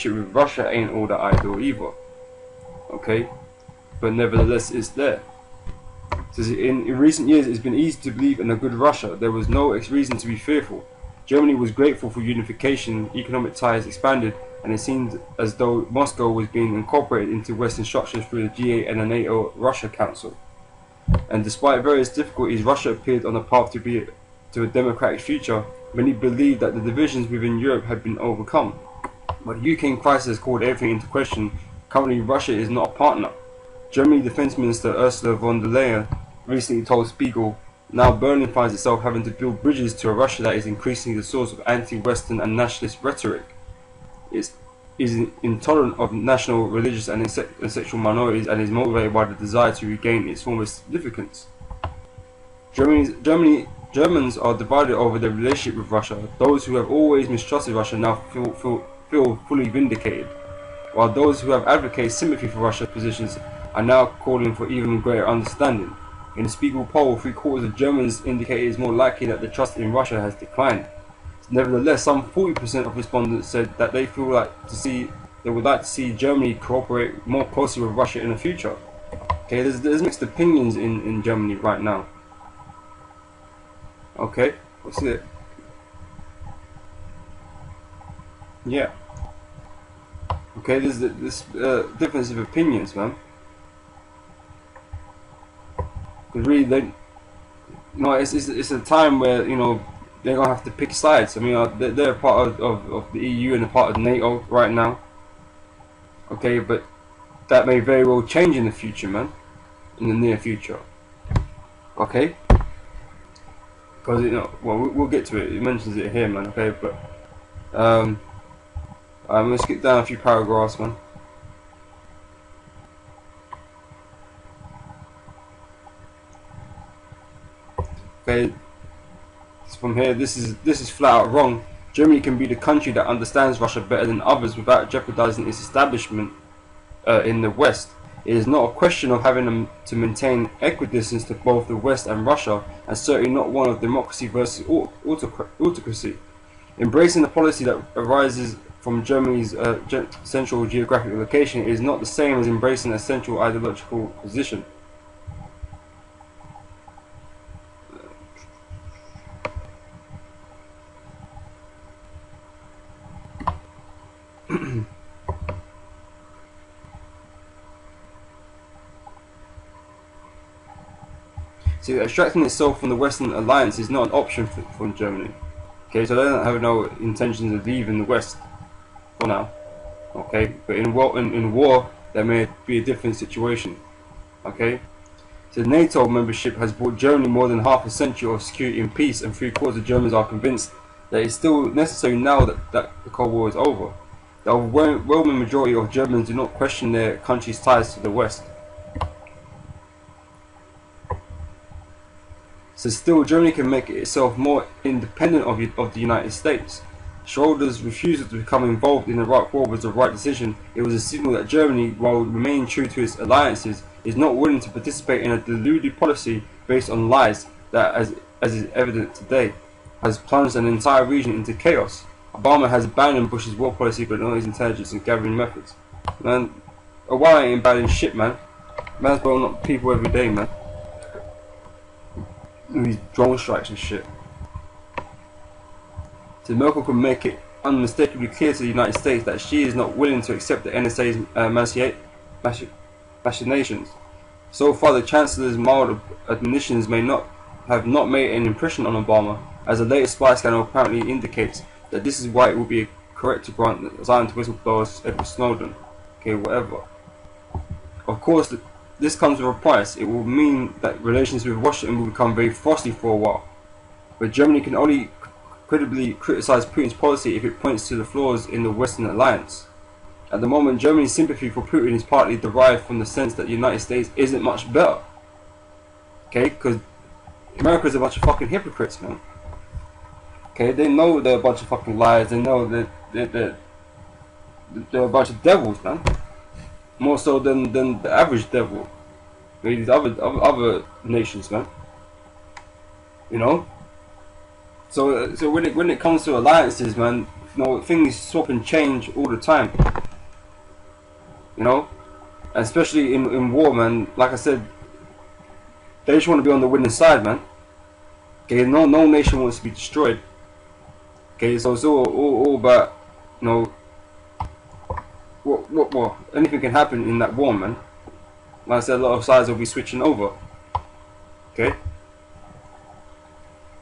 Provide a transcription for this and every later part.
with Russia ain't all that ideal either. Okay, but nevertheless it's there. So in recent years it's been easy to believe in a good Russia. There was no reason to be fearful. Germany was grateful for unification, economic ties expanded, and it seemed as though Moscow was being incorporated into Western structures through the G8 and the NATO Russia Council. And despite various difficulties, Russia appeared on a path to a democratic future. Many believed that the divisions within Europe had been overcome. But the Ukraine crisis called everything into question. Currently, Russia is not a partner. Germany Defense Minister Ursula von der Leyen recently told Spiegel, now Berlin finds itself having to build bridges to a Russia that is increasingly the source of anti-Western and nationalist rhetoric. It is intolerant of national, religious and sexual minorities and is motivated by the desire to regain its former significance. Germans are divided over their relationship with Russia. Those who have always mistrusted Russia now feel fully vindicated, while those who have advocated sympathy for Russia's positions are now calling for even greater understanding. In the Spiegel poll, 3/4 of Germans indicate it is more likely that the trust in Russia has declined. Nevertheless, some 40% of respondents said that they would like to see Germany cooperate more closely with Russia in the future. Okay, there's mixed opinions in Germany right now. Okay, what's it? Yeah. Okay, there's this difference of opinions, man. Because really, it's a time where they're gonna have to pick sides. I mean, they're a part of the EU and a part of NATO right now. Okay, but that may very well change in the future, man. In the near future. Okay. Because well, we'll get to it. It mentions it here, man. Okay, but I'm gonna skip down a few paragraphs, man. Okay, so from here, this is flat out wrong. Germany can be the country that understands Russia better than others without jeopardizing its establishment in the West. It is not a question of having them to maintain equidistance to both the West and Russia, and certainly not one of democracy versus autocracy. Embracing the policy that arises from Germany's central geographic location is not the same as embracing a central ideological position. So extracting itself from the Western alliance is not an option for Germany. Okay, so they don't have no intentions of leaving the West for now. Okay, but in war there may be a different situation. Okay, so NATO membership has brought Germany more than half a century of security and peace, and 3/4 of Germans are convinced that it's still necessary now that the Cold War is over. The overwhelming majority of Germans do not question their country's ties to the West. So still, Germany can make itself more independent of the United States. Schroeder's refusal to become involved in the Iraq War was the right decision. It was a signal that Germany, while remaining true to its alliances, is not willing to participate in a deluded policy based on lies that, as is evident today, has plunged an entire region into chaos. Obama has abandoned Bush's war policy but not his intelligence and gathering methods. Man, Obama ain't abandoning shit, man. Man's blowing up people every day, man. These drone strikes and shit. So Merkel can make it unmistakably clear to the United States that she is not willing to accept the NSA's machinations. So far, the Chancellor's mild admonitions may not have made an impression on Obama, as the latest spy scandal apparently indicates that this is why it would be correct to grant asylum to whistleblowers Edward Snowden. Okay, whatever. Of course, this comes with a price. It will mean that relations with Washington will become very frosty for a while. But Germany can only credibly criticize Putin's policy if it points to the flaws in the Western alliance. At the moment, Germany's sympathy for Putin is partly derived from the sense that the United States isn't much better. Okay, because America's a bunch of fucking hypocrites, man. Okay, they know they're a bunch of fucking liars. They know that they're a bunch of devils, man. More so than the average devil. Maybe these other nations, man. You know. So when it comes to alliances, man, things swap and change all the time. You know, and especially in war, man. Like I said, they just want to be on the winning side, man. Okay, no nation wants to be destroyed. Okay, so it's all about, what anything can happen in that war, man. Like I said, a lot of sides will be switching over. Okay,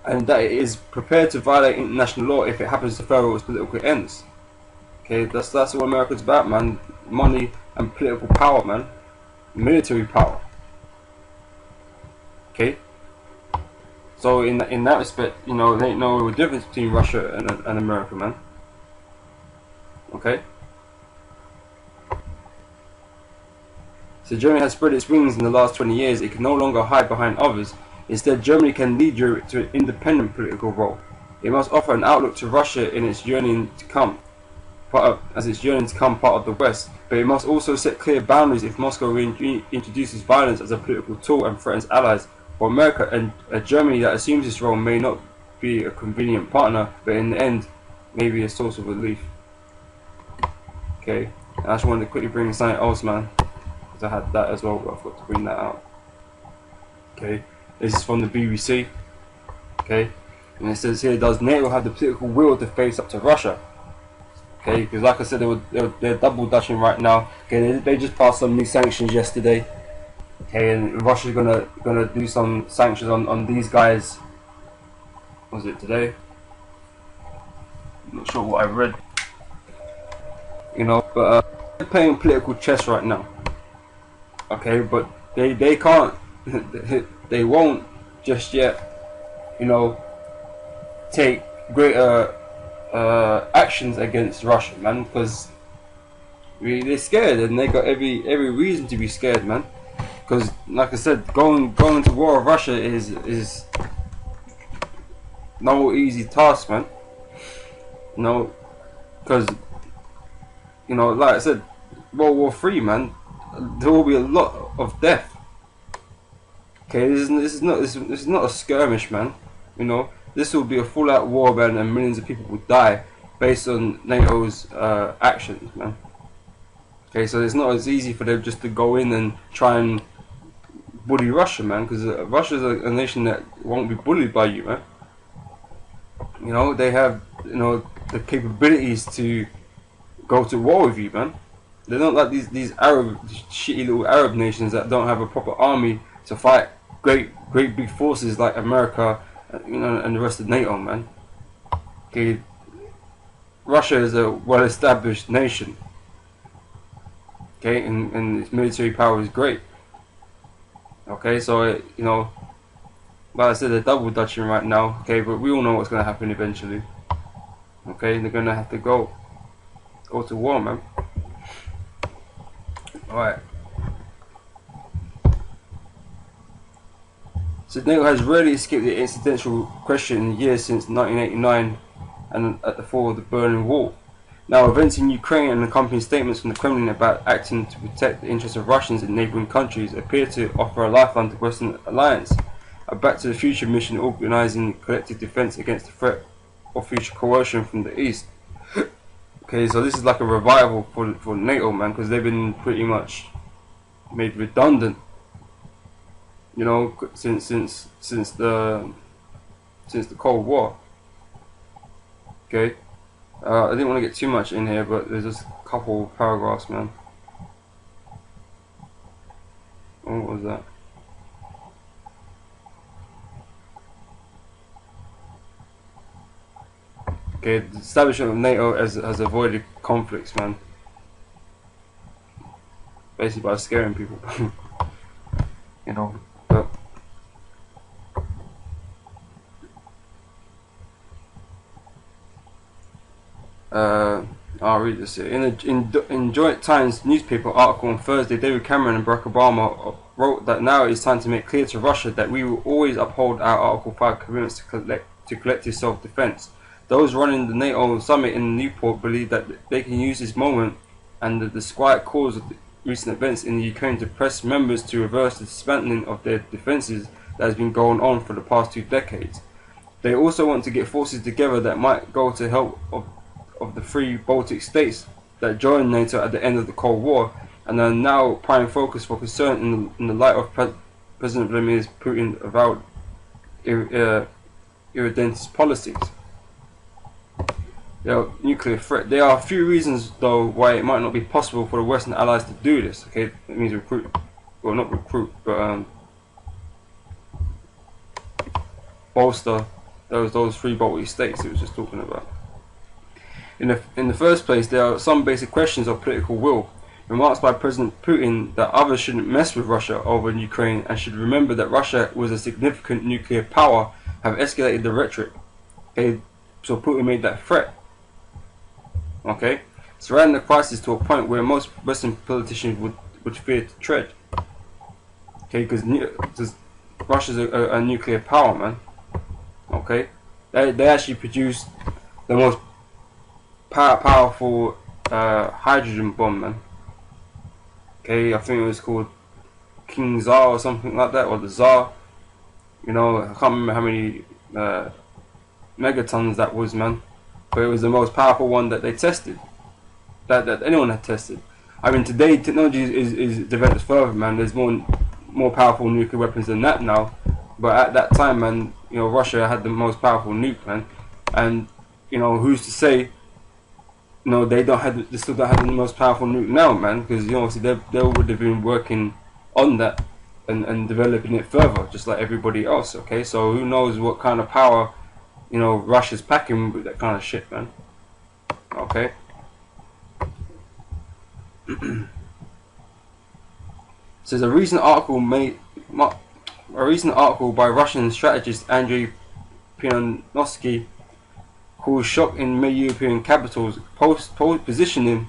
and that it is prepared to violate international law if it happens to further its political ends. Okay, that's what America's about, man. Money and political power, man. Military power. Okay. So in that respect, there ain't no difference between Russia and America, man. Okay. So Germany has spread its wings in the last 20 years. It can no longer hide behind others. Instead, Germany can lead Europe to an independent political role. It must offer an outlook to Russia in its yearning to come, part of the West. But it must also set clear boundaries if Moscow introduces violence as a political tool and threatens allies. For America and Germany that assumes this role may not be a convenient partner, but in the end, may be a source of relief. Okay, and I just wanted to quickly bring something else, man, because I had that as well, but I forgot to bring that out. Okay, this is from the BBC. Okay, and it says here, does NATO have the political will to face up to Russia? Okay, because like I said, they're double dutching right now. Okay, they just passed some new sanctions yesterday. Okay, and Russia's gonna do some sanctions on these guys. Was it today? I'm not sure what I read. But they're playing political chess right now. Okay, but they can't, they won't just yet, take greater actions against Russia, man, because they're scared and they got every reason to be scared, man. Because, like I said, going to war with Russia is no easy task, man. Because like I said, World War III, man, there will be a lot of death. Okay, this is not a skirmish, man. This will be a full-out war, man, and millions of people will die based on NATO's actions, man. Okay, so it's not as easy for them just to go in and try and bully Russia, man, because Russia's a nation that won't be bullied by you, man. They have the capabilities to go to war with you, man. They're not like these shitty little Arab nations that don't have a proper army to fight great big forces like America, and the rest of NATO, man. Okay, Russia is a well-established nation. Okay, and its military power is great. Okay, so like I said, they're double dutching right now. Okay, but we all know what's gonna happen eventually. Okay, they're gonna have to go to war, man. All right. So NATO has rarely escaped the incidental question in the years since 1989 and at the fall of the Berlin Wall. Now, events in Ukraine and accompanying statements from the Kremlin about acting to protect the interests of Russians in neighbouring countries appear to offer a lifeline to the Western alliance. A Back to the Future mission organising collective defence against the threat of future coercion from the East. Okay, so this is like a revival for NATO, man, because they've been pretty much made redundant. Since the Cold War. Okay. I didn't want to get too much in here, but there's just a couple paragraphs, man. Oh, what was that? Okay, the establishment of NATO has avoided conflicts, man. Basically by scaring people. But I'll read this here. In Joint Times newspaper article on Thursday, David Cameron and Barack Obama wrote that now it is time to make clear to Russia that we will always uphold our Article 5 commitments to collective self-defense. Those running the NATO summit in Newport believe that they can use this moment and the disquiet cause of the recent events in the Ukraine to press members to reverse the dismantling of their defences that has been going on for the past 2 decades. They also want to get forces together that might go to help of the three Baltic states that joined NATO at the end of the Cold War, and are now prime focus for concern in the light of President Vladimir Putin's avowed irredentist policies. Nuclear threat. There are a few reasons, though, why it might not be possible for the Western allies to do this. Okay, it means recruit, well, not recruit, but bolster those three Baltic states it was just talking about. In the first place, there are some basic questions of political will. Remarks by President Putin that others shouldn't mess with Russia over Ukraine and should remember that Russia was a significant nuclear power have escalated the rhetoric. Okay, so Putin made that threat. Okay, surrounding the crisis to a point where most Western politicians would fear to tread. Okay, because Russia's a nuclear power, man. Okay, they actually produced the most powerful hydrogen bomb, man. Okay, I think it was called King Tsar or something like that, or the Tsar. You know, I can't remember how many megatons that was, man. But it was the most powerful one that they tested, that anyone had tested. I mean, today technology is developed further, man. There's more powerful nuclear weapons than that now. But at that time, man, you know, Russia had the most powerful nuke, man. And you know, who's to say? No, they still don't have the most powerful nuke now, man, because you know, obviously they would have been working on that and developing it further, just like everybody else. Okay, so who knows what kind of power, you know, Russia's packing with that kind of shit, man. Okay. So there's a recent article by Russian strategist Andrei Pianovsky, caused shock in many European capitals, positioning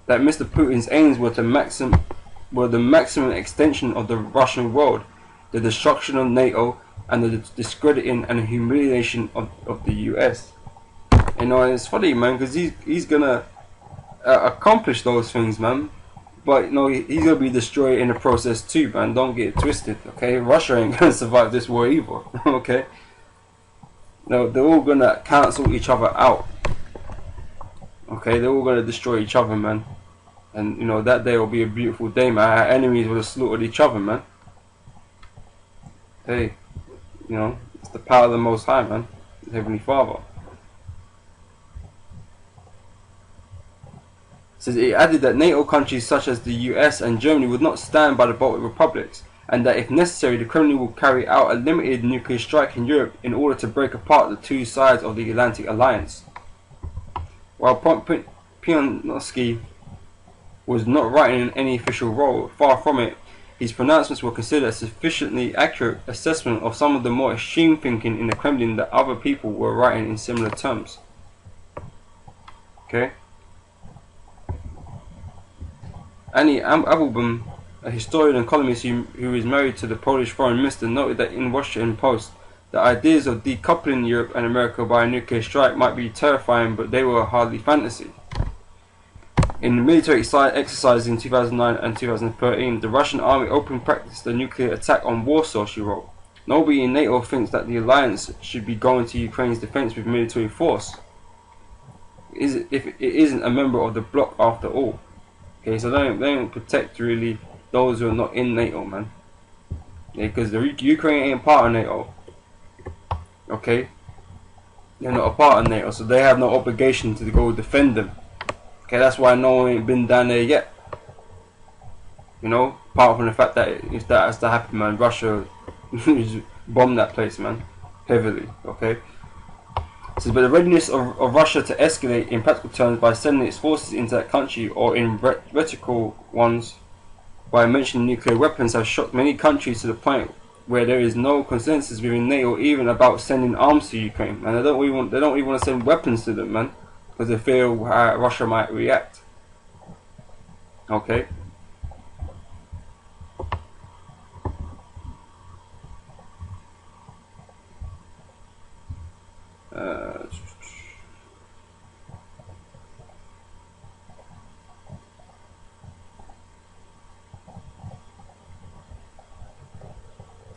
that Mr. Putin's aims were the maximum extension of the Russian world, the destruction of NATO, and the discrediting and humiliation of the US. You know, and it's funny, man, because he's gonna accomplish those things, man. But you know, he's gonna be destroyed in the process too, man. Don't get it twisted, okay? Russia ain't gonna survive this war either, okay? No, they're all gonna cancel each other out. Okay, they're all gonna destroy each other, man. And you know, that day will be a beautiful day, man. Our enemies will have slaughtered each other, man. Hey, you know, it's the power of the Most High, man. The Heavenly Father. Says it added that NATO countries such as the US and Germany would not stand by the Baltic republics, and that if necessary the Kremlin will carry out a limited nuclear strike in Europe in order to break apart the two sides of the Atlantic alliance. While Pianovsky was not writing in any official role, far from it, his pronouncements were considered a sufficiently accurate assessment of some of the more extreme thinking in the Kremlin that other people were writing in similar terms. Okay? Annie Applebaum, a historian and columnist who is married to the Polish foreign minister, noted that in Washington Post, the ideas of decoupling Europe and America by a nuclear strike might be terrifying, but they were hardly fantasy. In military exercises in 2009 and 2013, the Russian army openly practiced a nuclear attack on Warsaw, she wrote. Nobody in NATO thinks that the alliance should be going to Ukraine's defense with military force, if it isn't a member of the bloc after all. Okay, so they don't protect really those who are not in NATO, man. Yeah, because the Ukraine ain't part of NATO. Okay, they're not a part of NATO, so they have no obligation to go defend them. Okay, that's why no one ain't been down there yet. You know, apart from the fact that if that has to happen, man, Russia bombed that place, man, heavily. Okay. So, but the readiness of Russia to escalate in practical terms by sending its forces into that country, or in rhetorical ones by mentioning nuclear weapons, have shocked many countries to the point where there is no consensus within NATO even about sending arms to Ukraine. And they don't even want to send weapons to them, man, because they fear how Russia might react. Okay.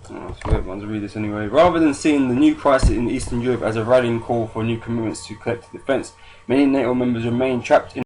Oh, so everyone to read this anyway. Rather than seeing the new crisis in Eastern Europe as a rallying call for new commitments to collective defence, many NATO members remain trapped in